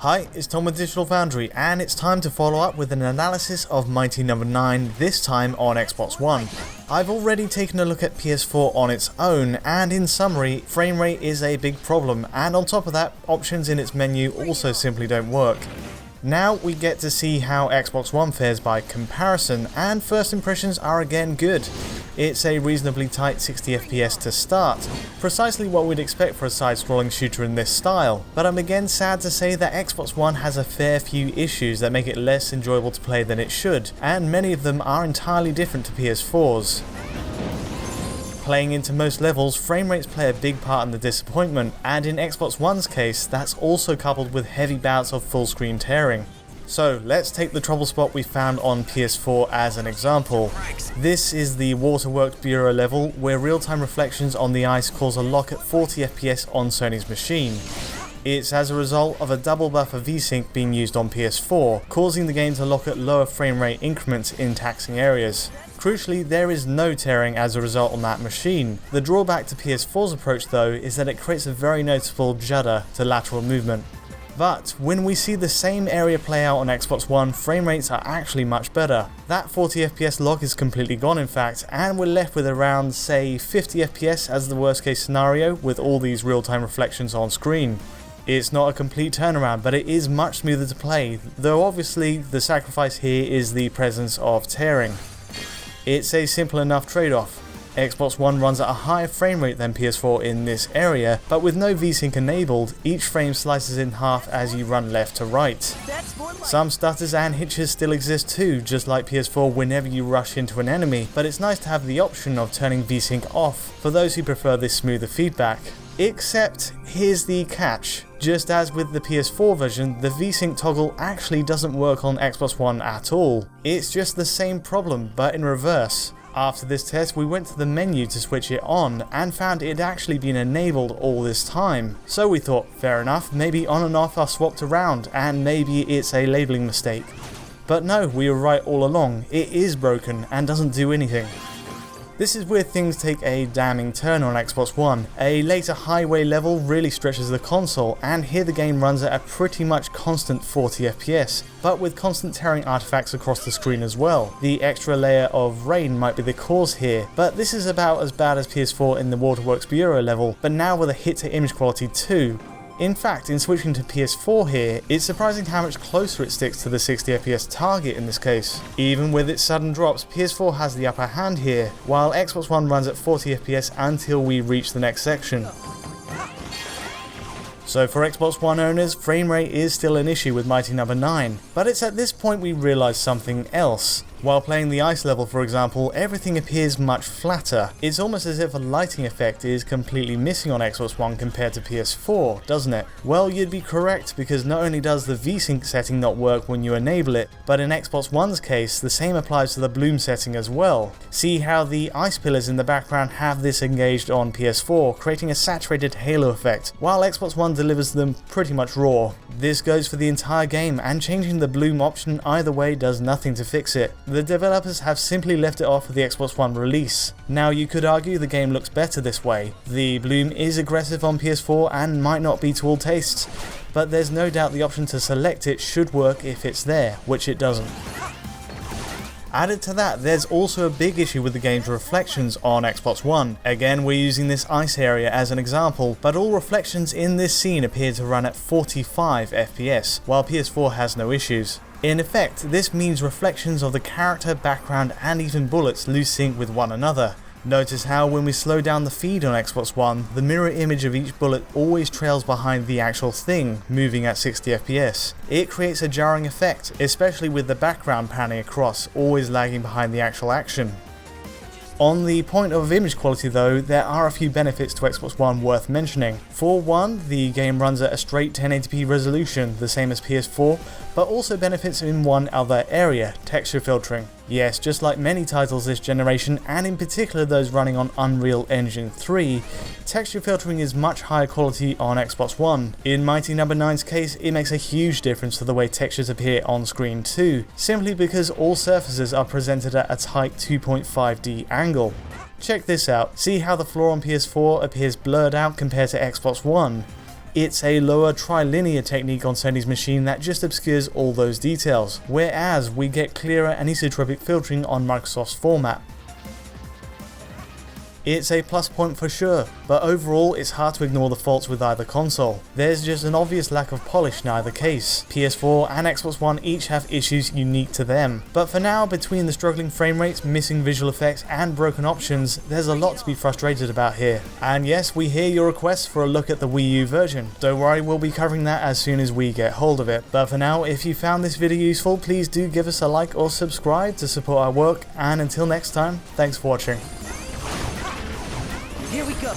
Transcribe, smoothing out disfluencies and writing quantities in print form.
Hi, it's Tom with Digital Foundry, and it's time to follow up with an analysis of Mighty No. 9, this time on Xbox One. I've already taken a look at PS4 on its own, and in summary, frame rate is a big problem, and on top of that, options in its menu also simply don't work. Now we get to see how Xbox One fares by comparison, and first impressions are again good. It's a reasonably tight 60 FPS to start, precisely what we'd expect for a side-scrolling shooter in this style, but I'm again sad to say that Xbox One has a fair few issues that make it less enjoyable to play than it should, and many of them are entirely different to PS4's. Playing into most levels, frame rates play a big part in the disappointment, and in Xbox One's case, that's also coupled with heavy bouts of full screen tearing. So let's take the trouble spot we found on PS4 as an example. This is the Waterworks Bureau level, where real-time reflections on the ice cause a lock at 40 FPS on Sony's machine. It's as a result of a double buffer VSync being used on PS4, causing the game to lock at lower frame rate increments in taxing areas. Crucially, there is no tearing as a result on that machine. The drawback to PS4's approach though is that it creates a very noticeable judder to lateral movement. But when we see the same area play out on Xbox One, frame rates are actually much better. That 40 FPS lock is completely gone in fact, and we're left with around, say, 50 FPS as the worst case scenario with all these real-time reflections on screen. It's not a complete turnaround, but it is much smoother to play, though obviously the sacrifice here is the presence of tearing. It's a simple enough trade-off. Xbox One runs at a higher frame rate than PS4 in this area, but with no VSync enabled, each frame slices in half as you run left to right. Some stutters and hitches still exist too, just like PS4 whenever you rush into an enemy, but it's nice to have the option of turning VSync off for those who prefer this smoother feedback. Except, here's the catch. Just as with the PS4 version, the VSync toggle actually doesn't work on Xbox One at all. It's just the same problem, but in reverse. After this test, we went to the menu to switch it on, and found it had actually been enabled all this time. So we thought, fair enough, maybe on and off are swapped around, and maybe it's a labeling mistake. But no, we were right all along, it is broken and doesn't do anything. This is where things take a damning turn on Xbox One. A later highway level really stretches the console, and here the game runs at a pretty much constant 40 FPS, but with constant tearing artifacts across the screen as well. The extra layer of rain might be the cause here, but this is about as bad as PS4 in the Waterworks Bureau level, but now with a hit to image quality too. In fact, in switching to PS4 here, it's surprising how much closer it sticks to the 60 FPS target in this case. Even with its sudden drops, PS4 has the upper hand here, while Xbox One runs at 40 FPS until we reach the next section. So for Xbox One owners, frame rate is still an issue with Mighty No. 9, but it's at this point we realise something else. While playing the ice level for example, everything appears much flatter. It's almost as if a lighting effect is completely missing on Xbox One compared to PS4, doesn't it? Well, you'd be correct, because not only does the VSync setting not work when you enable it, but in Xbox One's case, the same applies to the bloom setting as well. See how the ice pillars in the background have this engaged on PS4, creating a saturated halo effect, while Xbox One delivers them pretty much raw. This goes for the entire game, and changing the bloom option either way does nothing to fix it. The developers have simply left it off for the Xbox One release. Now you could argue the game looks better this way. The bloom is aggressive on PS4 and might not be to all tastes, but there's no doubt the option to select it should work if it's there, which it doesn't. Added to that, there's also a big issue with the game's reflections on Xbox One. Again, we're using this ice area as an example, but all reflections in this scene appear to run at 45 FPS, while PS4 has no issues. In effect, this means reflections of the character, background, and even bullets lose sync with one another. Notice how when we slow down the feed on Xbox One, the mirror image of each bullet always trails behind the actual thing, moving at 60 FPS. It creates a jarring effect, especially with the background panning across, always lagging behind the actual action. On the point of image quality though, there are a few benefits to Xbox One worth mentioning. For one, the game runs at a straight 1080p resolution, the same as PS4, but also benefits in one other area, texture filtering. Yes, just like many titles this generation, and in particular those running on Unreal Engine 3, texture filtering is much higher quality on Xbox One. In Mighty No. 9's case, it makes a huge difference to the way textures appear on screen too, simply because all surfaces are presented at a tight 2.5D angle. Check this out, see how the floor on PS4 appears blurred out compared to Xbox One. It's a lower trilinear technique on Sony's machine that just obscures all those details, whereas we get clearer anisotropic filtering on Microsoft's format. It's a plus point for sure, but overall it's hard to ignore the faults with either console. There's just an obvious lack of polish in either case. PS4 and Xbox One each have issues unique to them, but for now, between the struggling frame rates, missing visual effects and broken options, there's a lot to be frustrated about here. And yes, we hear your requests for a look at the Wii U version. Don't worry, we'll be covering that as soon as we get hold of it. But for now, if you found this video useful, please do give us a like or subscribe to support our work, and until next time, thanks for watching. Here we go.